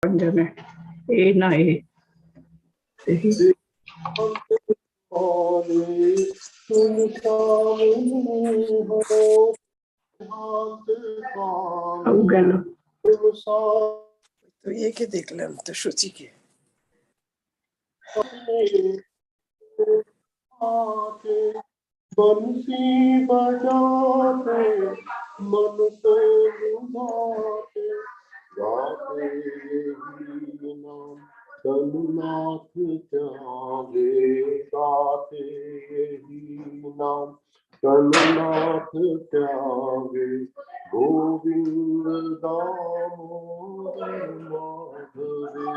अंजन है ए ना ए सही अब गलो तो ये के देख ले तो शुचि के बंसी बजाते मन को लुभाते गाते यही नाम कलनाथ त्यागे गाते यही नाम कलनाथ त्यागे गोविंद दामोदर माधवे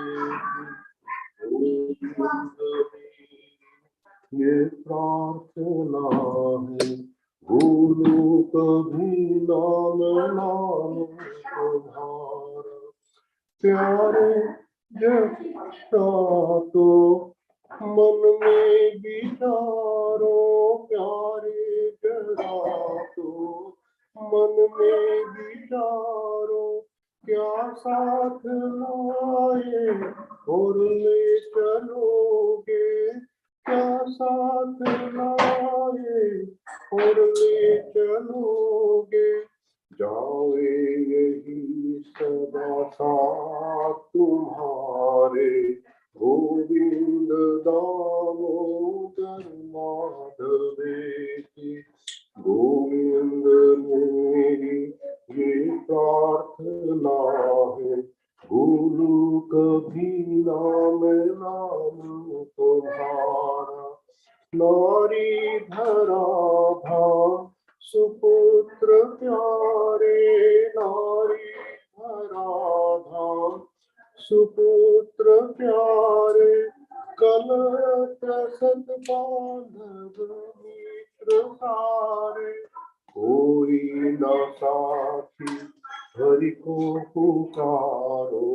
गोविंद ये प्रार्थना है भूलो कभी नाम नाम तुम्हारा प्यारे जक्षा तो मन में विचारो प्यारे जरा तो मन में विचारो क्या साथ लाए और ले चलोगे क्या साथ लाए और ले चलोगे जाओगे यही सदा साथ तुम्हारे गोविंद दामोदर माधवे की गोविंद मेरी ये प्रार्थना है भूलू कभी नाम नाम तुम्हारा नारी धरा था सुपुत्र प्यारे नारी धरा था सुपुत्र प्यारे कल प्रसद बांधव मित्र सारे कोई न साथी हरि को पुकारो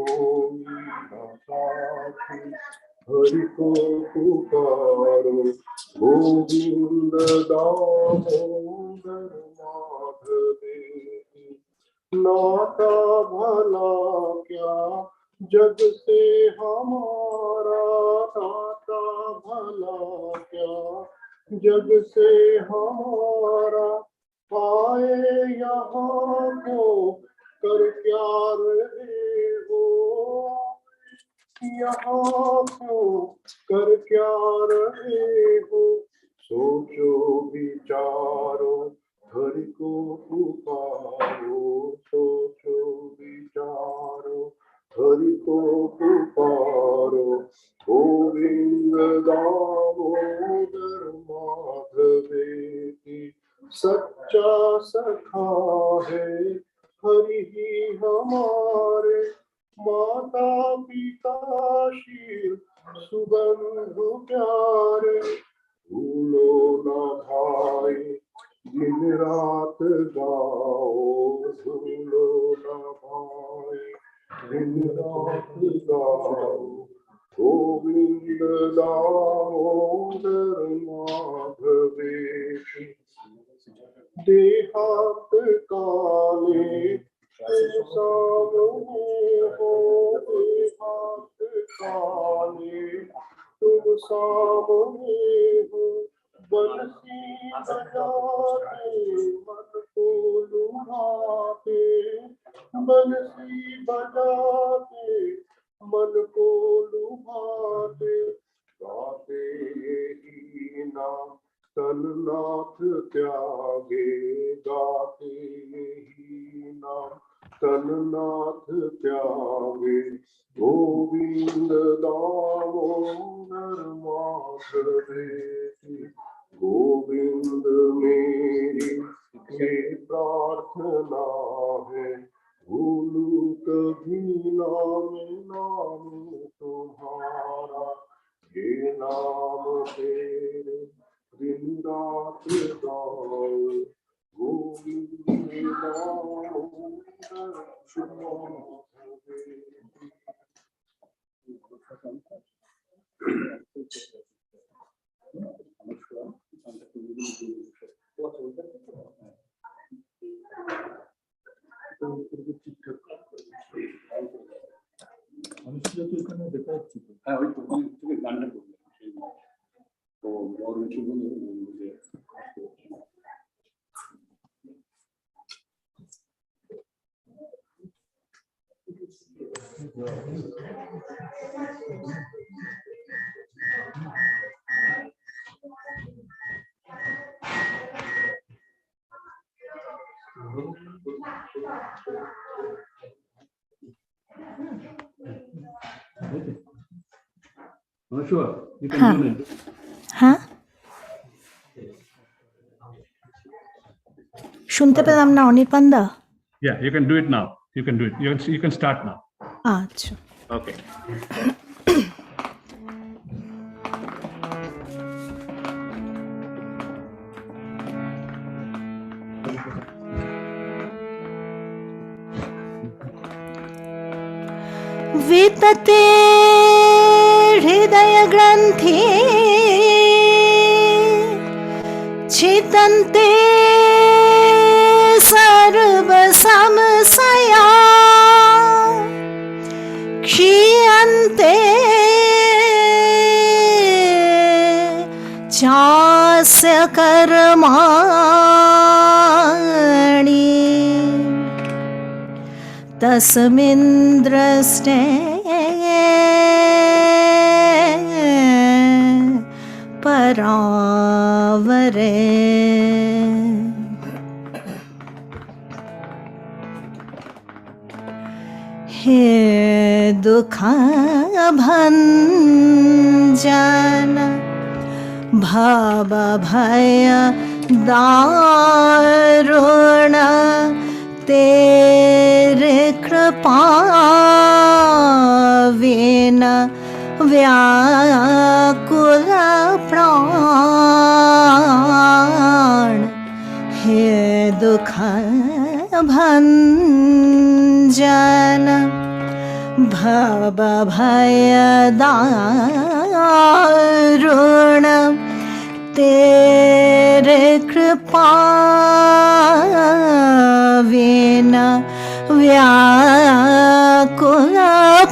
कोई न साथी हरि को पुकारो गोविंद दामोदर माधवे नाता भला क्या जग से हमारा नाता भला क्या जग से हमारा आए यहाँ को कर क्या रहे हो यहाँ को कर क्या रहे हो सोचो विचारो हरि को पुकारो सोचो विचारो हरि को पुकारो गोविंद दामोदर माधवे की सच्चा सखा है हरि ही हमारे माता पिता शील सुबंधु प्यारे भूलो न भाई दिन रात गाओ भूलो न भाई दिन रात गाओ गोविंद दामोदर माधवे देहात काले सामने हो देहात काले तुम सामने हो बंसी बजाते मन को लुभाते बंसी बजाते मन को लुभाते गाते यही नाम कलनाथ त्यागे गाते यही नाम कलनाथ त्यागे गोविंद दामोदर माधवे गोविंद मेरी ये प्रार्थना है भूलू कभी नाम नाम तुम्हारा ये नाम तेरे दिन रात गाओ गोविंद दामोदर माधवे হ্যাঁ ওই তো ওখানে থেকে গানটা করবে তো বড় কিছু বলে যে sure you can do it. হ্যাঁ, শুনতে পেলাম না অনির্বাণ দা। Yeah, you can do it now. You can do it. You can start now. আচ্ছা, Okay. वितते हृदय ग्रंथि छितन्ते सर्व संशया क्षीयन्ते चास्य कर्माणि तस्मिन् दृष्टे परावरे। हे दुःख भंजन भव भय दारुण तेरे कृपा विना व्याकुल प्राण। हे दुःख भंजन भव भय दारुण तेरे कृपा विना व्याकुल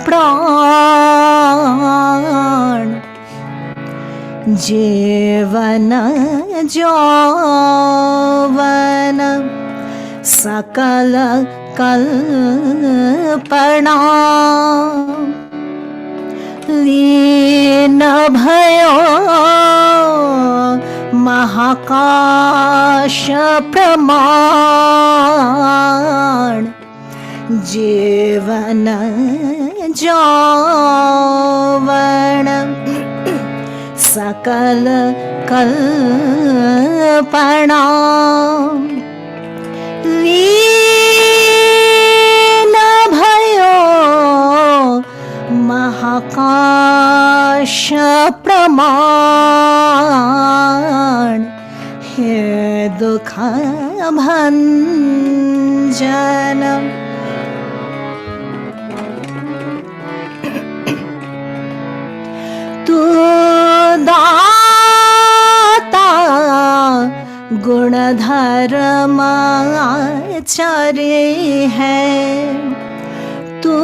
प्राण। जीवन जौवन सकल कल्पना लीन भयो महाकाश प्रमाण। जीवन जौवन सकल कल्पना लीन भयो महाकाश प्रमाण। हे दुःख भंजन तू दाता गुणधर्म आचार्य है। तू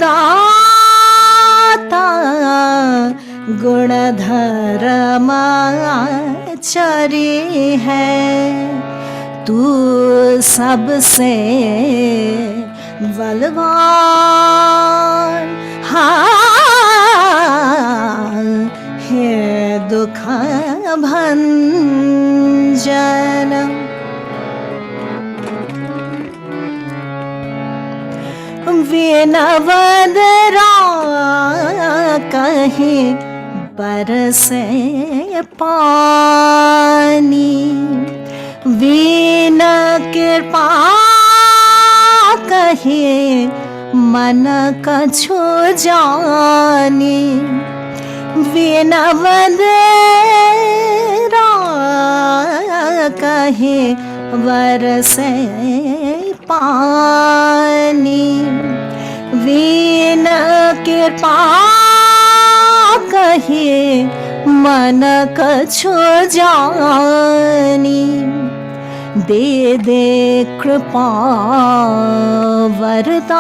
दाता गुणधर्म आचार्य है। तू सबसे बलवान हे दुःख भंजन विनवदरा कहीं बरसे पानी। वीन कृपा कहे मन कछु जानी। विनवदरा कहे बरसे पानी। वीन कृपा कहे मन कछु जानी। दे दे कृपा वरदान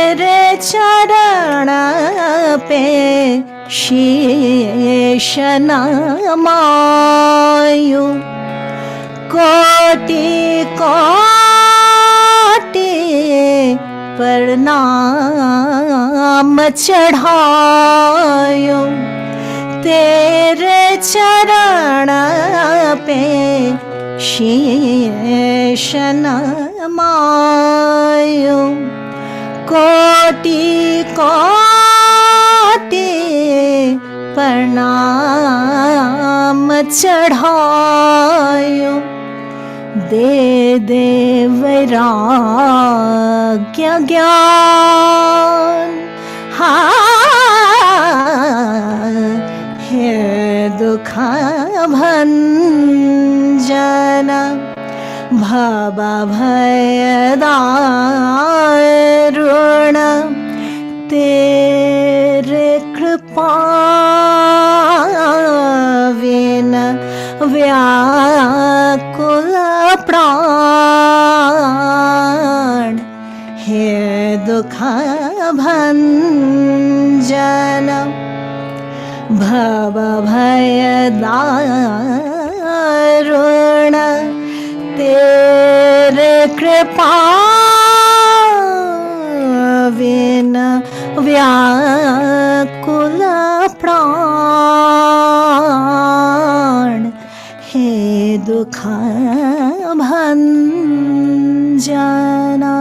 तेरे चरण पे शीश नमायूं, कोटि कोटि प्रणाम चढ़ायूं, तेरे चरण पे शीश नमायूं, कोटि कोटि प्रणाम चढ़ायूं, दे दे वैराग्य ज्ञान, हे दुख भंजन, भव भय दारुण, तेरे कृपा विन व्याकुल प्राण, हे दुख भंजन, भव भय दारुण, तेरे कृपा विन व्याकुल प्राण, हे दुख भंजना।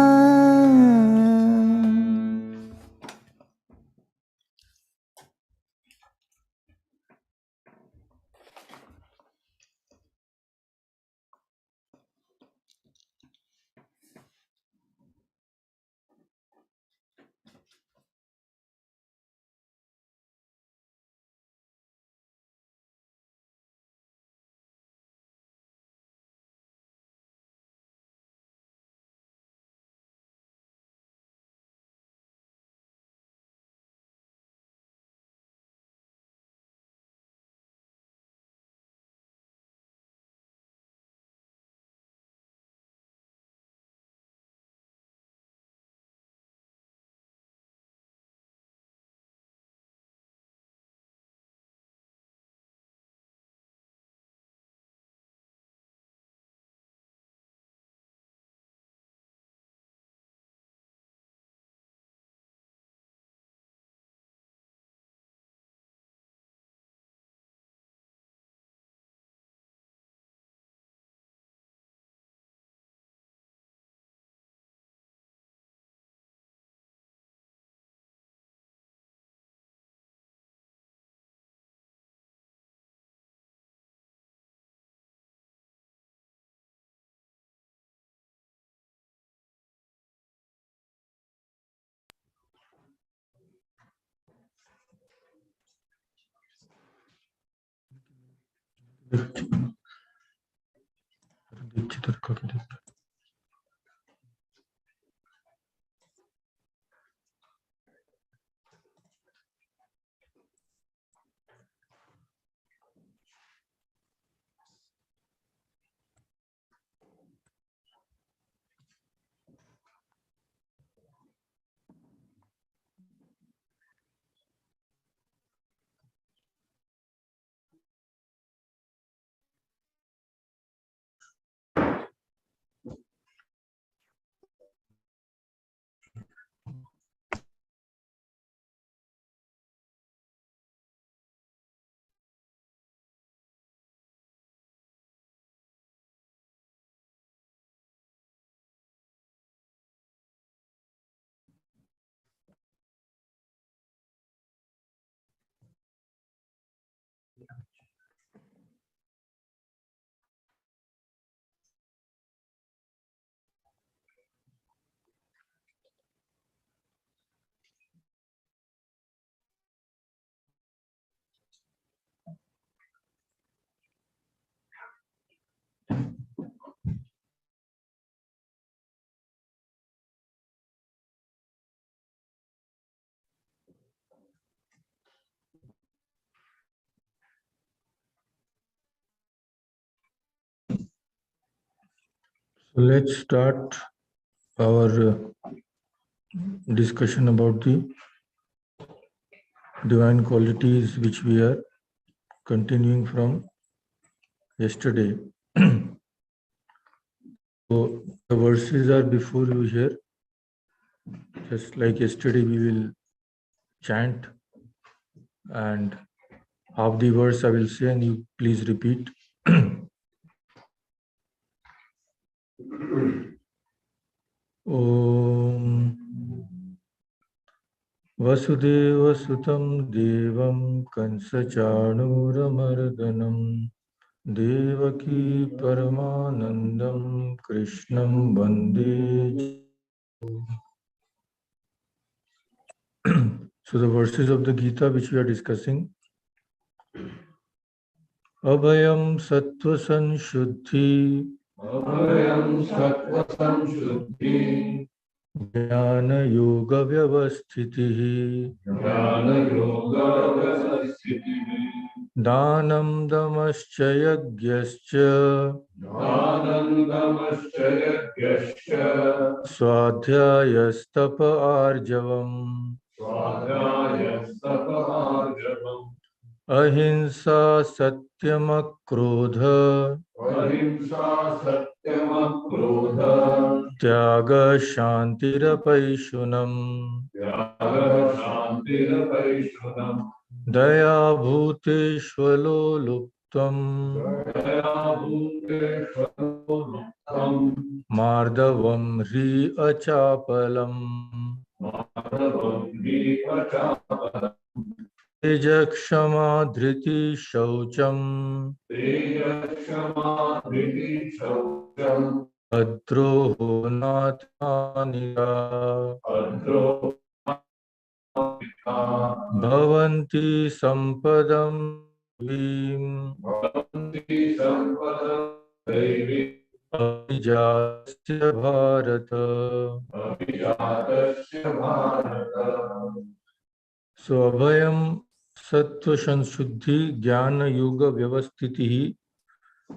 So let's start our discussion about the divine qualities which we are continuing from yesterday. So the verses are before you here. Just like yesterday, we will chant, and half the verse I will say, and you please repeat. Om Vasudeva Sutam Devam Kansachanuramardanam Devaki Paramanandam Krishnam Vande. So the verses of the Gita which we are discussing. Abhayam Sattva Sanshuddhi Abhayam Sattva Sanshuddhi Jnana Yoga Vyavasthitihi Jnana Yoga Vyavasthitihi Dhanam Damascha Yagyascha Dhanam Damascha Yagyascha Swadhyayastapa Arjavam Swadhyayastapa Arjavam Ahimsa Satyam-akrodha Ahimsa Satyam-akrodha Tyaga Shantirapaishunam Tyaga Shantirapaishunam Daya Bhuteshvalo Luptam Daya Bhuteshvalo Luptam Mardavam Hri Achapalam Mardavam Hri Achapalam Tejakshama Dhriti Shaucham Tejakshama Dhriti Shaucham Adroho Nathanika Adroho Nathanika Bhavanti Sampadam Vim Bhavanti Sampadam Devim Abhijatasya Bharata Abhijatasya Bharata. So Abhayam Sattva Sanshuddhi Jnana Yoga Vyavasthitihi.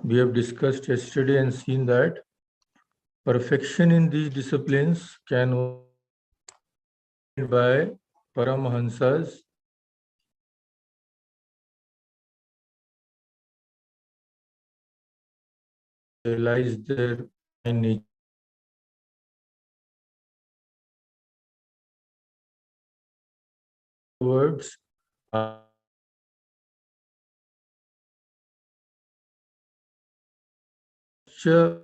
We have discussed yesterday and seen that perfection in these disciplines can be by Paramahansas realize their nature. Words so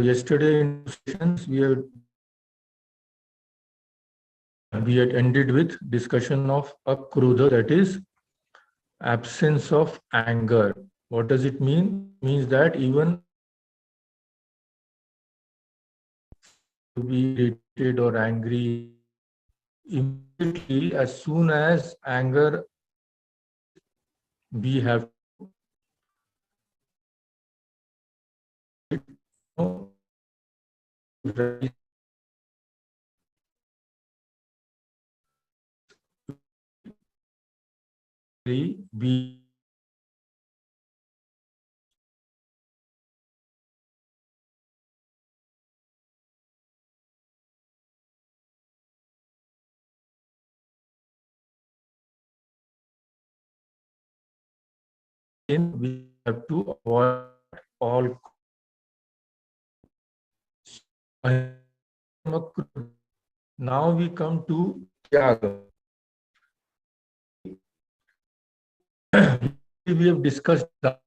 yesterday in sessions we had ended with discussion of akrodha, that is absence of anger. What does it mean? It means that even to be irritated or angry, immediately as soon as anger, we have be we have to avoid all. Now we come to Tyaga. We have discussed that.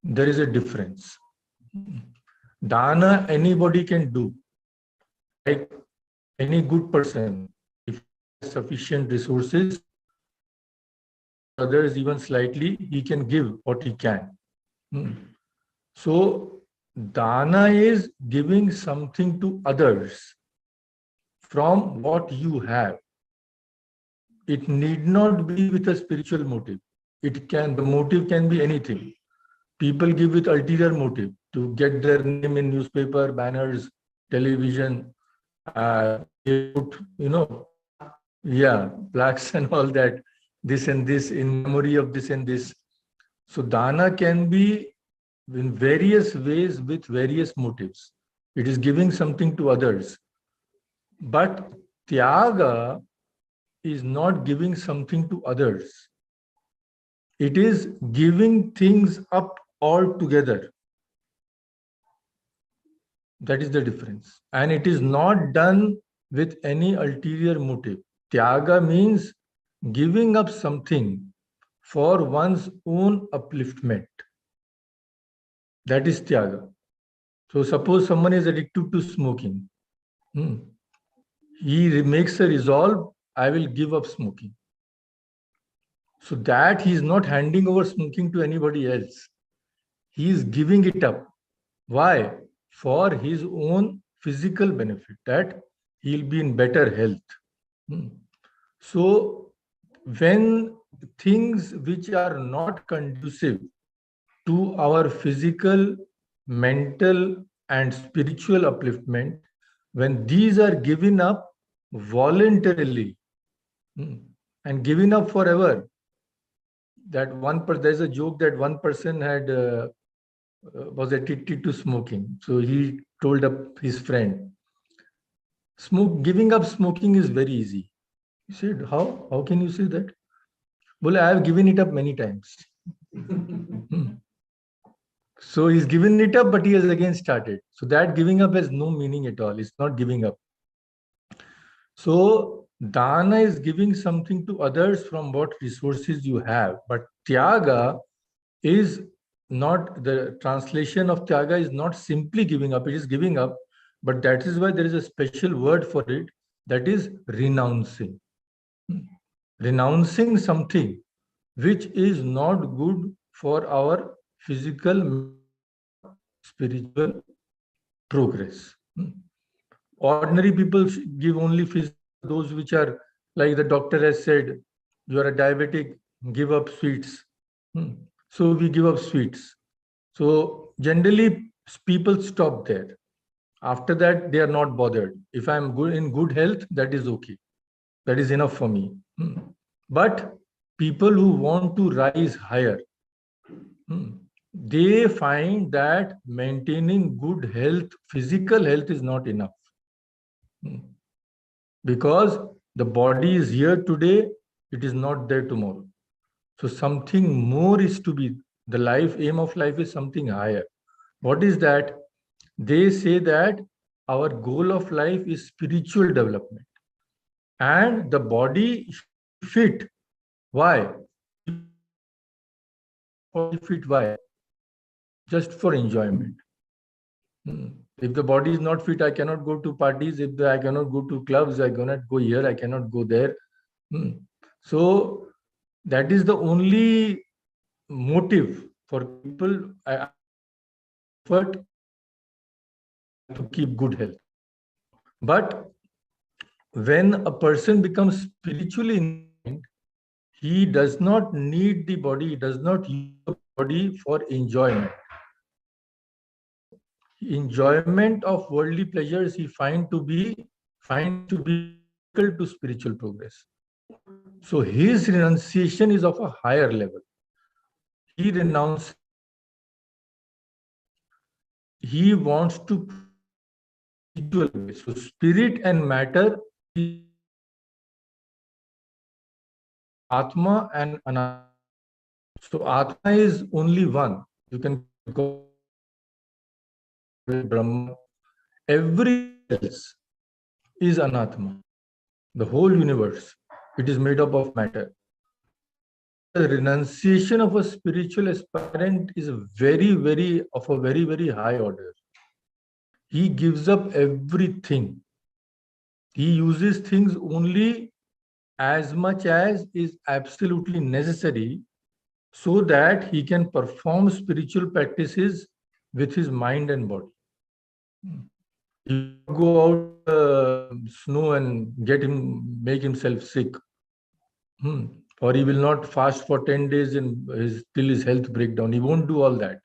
There is a difference. Dana anybody can do. Like any good person, if sufficient resources, others even slightly, he can give what he can. So dana is giving something to others from what you have. It need not be with a spiritual motive. The motive can be anything. People give with ulterior motive to get their name in newspaper, banners, television, they put, yeah, plaques and all that, this and this in memory of this and this. So dana can be in various ways with various motives. It is giving something to others. But tyaga is not giving something to others. It is giving things up altogether. That is the difference. And it is not done with any ulterior motive. Tyaga means giving up something for one's own upliftment. That is tyaga. So suppose someone is addicted to smoking. He makes a resolve, I will give up smoking. So that he is not handing over smoking to anybody else. He is giving it up. Why? For his own physical benefit, that he'll be in better health. So when things which are not conducive to our physical, mental, and spiritual upliftment, when these are given up voluntarily and given up forever, that there's a joke that one person had was addicted to smoking. So he told up his friend, giving up smoking is very easy. He said, how? How can you say that? Well, I have given it up many times. So he's given it up, but he has again started. So that giving up has no meaning at all. It's not giving up. So dana is giving something to others from what resources you have. But tyaga is not, the translation of tyaga is not simply giving up, it is giving up, but that is why there is a special word for it, that is renouncing. Renouncing something which is not good for our physical, spiritual progress. Ordinary people give only physical, those which are, like the doctor has said, you are a diabetic, give up sweets. So we give up sweets. So generally people stop there. After that, they are not bothered. If I'm good in good health, that is okay. That is enough for me. But people who want to rise higher, they find that maintaining good health, physical health, is not enough. Because the body is here today, it is not there tomorrow. So something more is to be, the aim of life is something higher. What is that? They say that our goal of life is spiritual development. And the body fit. Why? Fit, why? Just for enjoyment. If the body is not fit, I cannot go to parties. If I cannot go to clubs, I cannot go here, I cannot go there. So that is the only motive for people effort to keep good health. But when a person becomes spiritually inclined, he does not need the body, he does not use the body for enjoyment. Enjoyment of worldly pleasures he finds to be equal to spiritual progress. So his renunciation is of a higher level. He renounces. He wants to spiritual way. So spirit and matter is Atma and Anatma. So Atma is only one. You can go with Brahma. Everything else is Anatma. The whole universe, it is made up of matter. The renunciation of a spiritual aspirant is of a very, very high order. He gives up everything. He uses things only as much as is absolutely necessary, so that he can perform spiritual practices with his mind and body. He go out snow and make himself sick. or he will not fast for 10 days till his health breakdown. He won't do all that.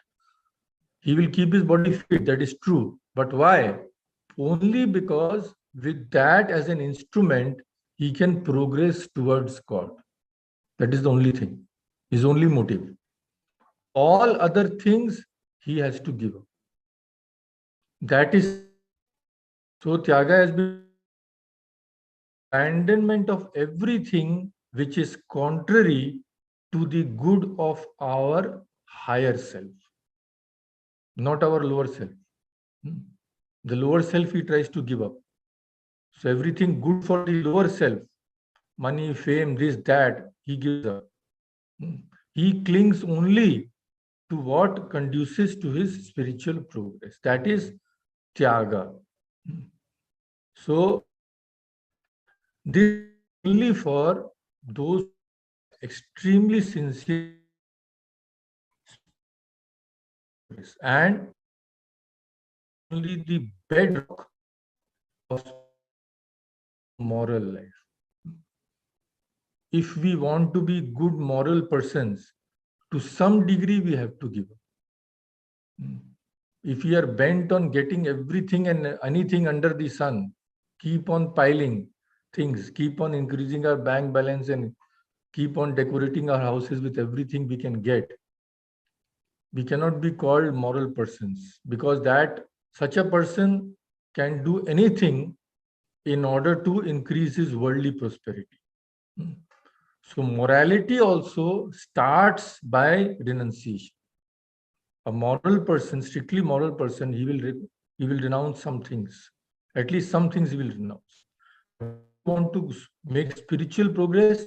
He will keep his body fit, that is true. But why? Only because with that as an instrument, he can progress towards God. That is the only thing, his only motive. All other things he has to give up. That is, so Tyaga has been abandonment of everything which is contrary to the good of our higher self, not our lower self. The lower self he tries to give up. So everything good for the lower self, money, fame, this, that, he gives up. He clings only to what conduces to his spiritual progress. That is Tyaga. So this is only for those extremely sincere and only the bedrock of moral life. If we want to be good moral persons, to some degree we have to give up. If we are bent on getting everything and anything under the sun, keep on piling things, keep on increasing our bank balance and keep on decorating our houses with everything we can get, we cannot be called moral persons, because that such a person can do anything in order to increase his worldly prosperity. So morality also starts by renunciation. A moral person, strictly moral person, he will renounce some things. At least some things he will renounce. If you want to make spiritual progress.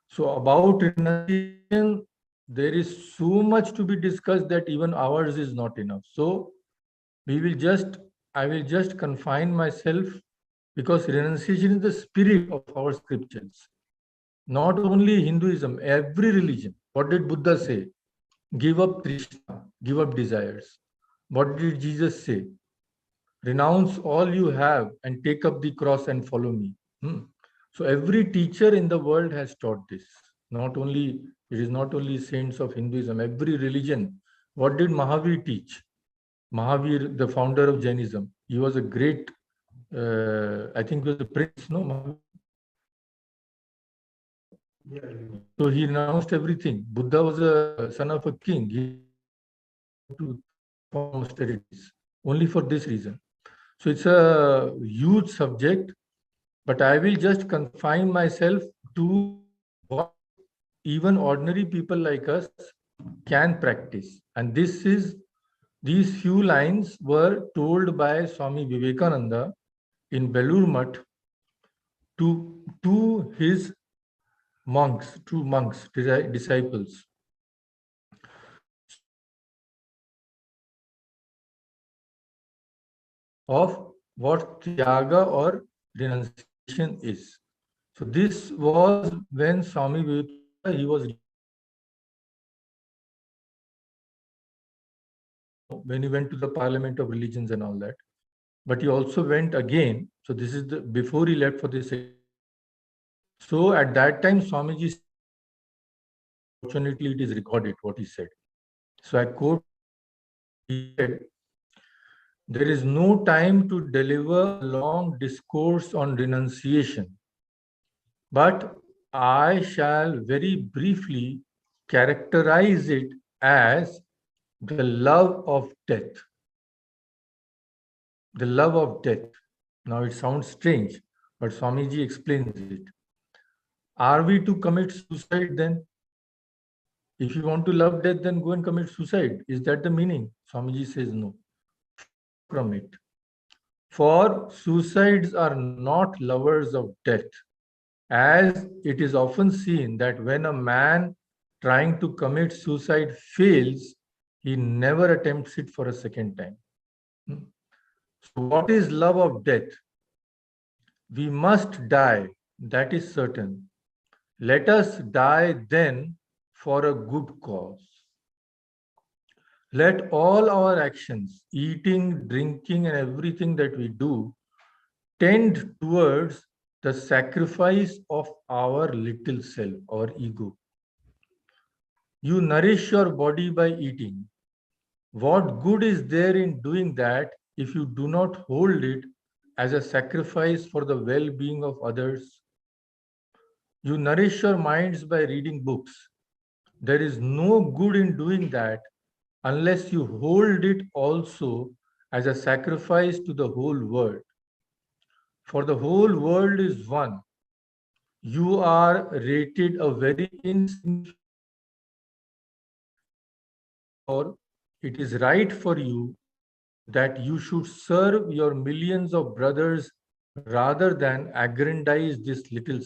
So about renunciation, there is so much to be discussed that even ours is not enough. So I will just confine myself, because renunciation is the spirit of our scriptures. Not only Hinduism, every religion. What did Buddha say? Give up Trishna, give up desires. What did Jesus say? Renounce all you have and take up the cross and follow me. So every teacher in the world has taught this. It is not only saints of Hinduism, every religion. What did Mahavir teach? Mahavir, the founder of Jainism, he was a great, I think he was a prince, no? Mahavir? So he renounced everything. Buddha was a son of a king. He to form austerities only for this reason. So it's a huge subject, but I will just confine myself to what even ordinary people like us can practice. And these few lines were told by Swami Vivekananda in Belur Mutt to his monks, disciples. Of what Tyaga or renunciation is. So this was when Swami Vivekananda, he was when he went to the Parliament of Religions and all that. But he also went again. So this is before he left for this. So at that time, Swamiji, fortunately, it is recorded what he said. So I quote, he said, there is no time to deliver a long discourse on renunciation, but I shall very briefly characterize it as the love of death. The love of death. Now it sounds strange, but Swamiji explains it. Are we to commit suicide then? If you want to love death, then go and commit suicide. Is that the meaning? Swamiji says no. From it. For suicides are not lovers of death, as it is often seen that when a man trying to commit suicide fails, he never attempts it for a second time. So what is love of death? We must die, that is certain. Let us die then for a good cause. Let all our actions, eating, drinking, and everything that we do, tend towards the sacrifice of our little self, our ego. You nourish your body by eating. What good is there in doing that if you do not hold it as a sacrifice for the well-being of others? You nourish your minds by reading books. There is no good in doing that unless you hold it also as a sacrifice to the whole world. For the whole world is one. You are rated a very insignificant, or it is right for you that you should serve your millions of brothers rather than aggrandize this little.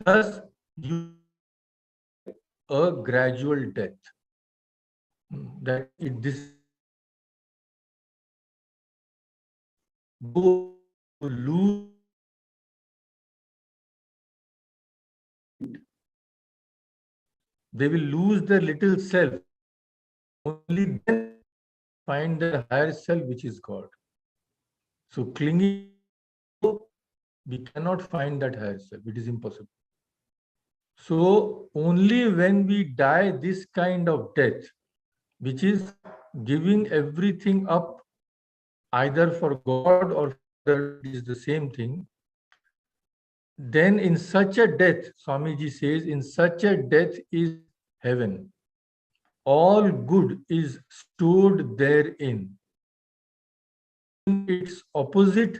Thus, you a gradual death. That it this go to lose. They will lose their little self. Only then find their higher self, which is God. So clinging, we cannot find that higher self. It is impossible. So only when we die this kind of death, which is giving everything up, either for God or for it is the same thing, then in such a death, Swamiji says, in such a death is heaven. All good is stored therein. In its opposite,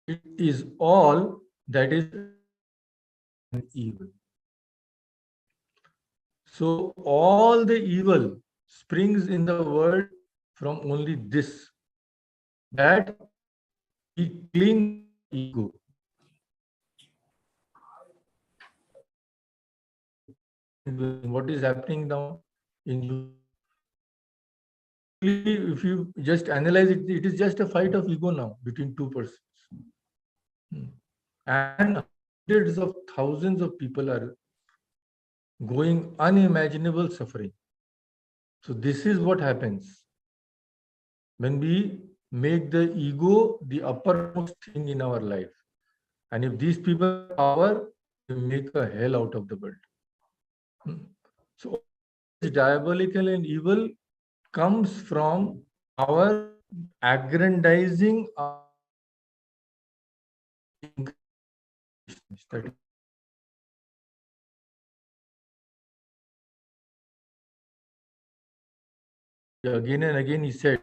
it is all that is evil. So all the evil springs in the world from only this, that we cling to ego. What is happening now in you? If you just analyze it, it is just a fight of ego now between two persons. And hundreds of thousands of people are going unimaginable suffering. So this is what happens when we make the ego the uppermost thing in our life. And if these people have power, they make a hell out of the world. So diabolical and evil comes from our aggrandizing our again and again he said,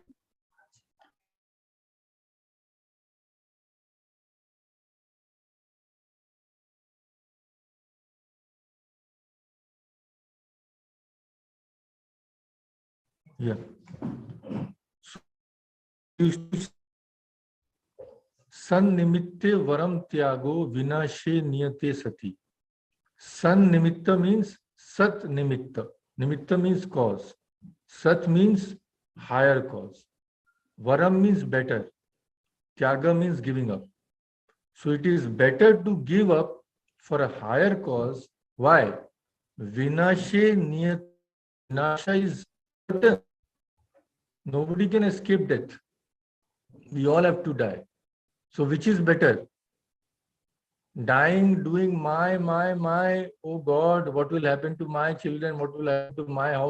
yeah. San nimitte varam tyago vinashe niyate sati. San nimitta means sat nimitta. Nimitta means cause. Sat means higher cause. Varam means better. Tyaga means giving up. So it is better to give up for a higher cause. Why? Vinashe niyate. Vinasha is certain. Nobody can escape death. We all have to die. So which is better? Dying, doing my, oh God, what will happen to my children? What will happen to my house?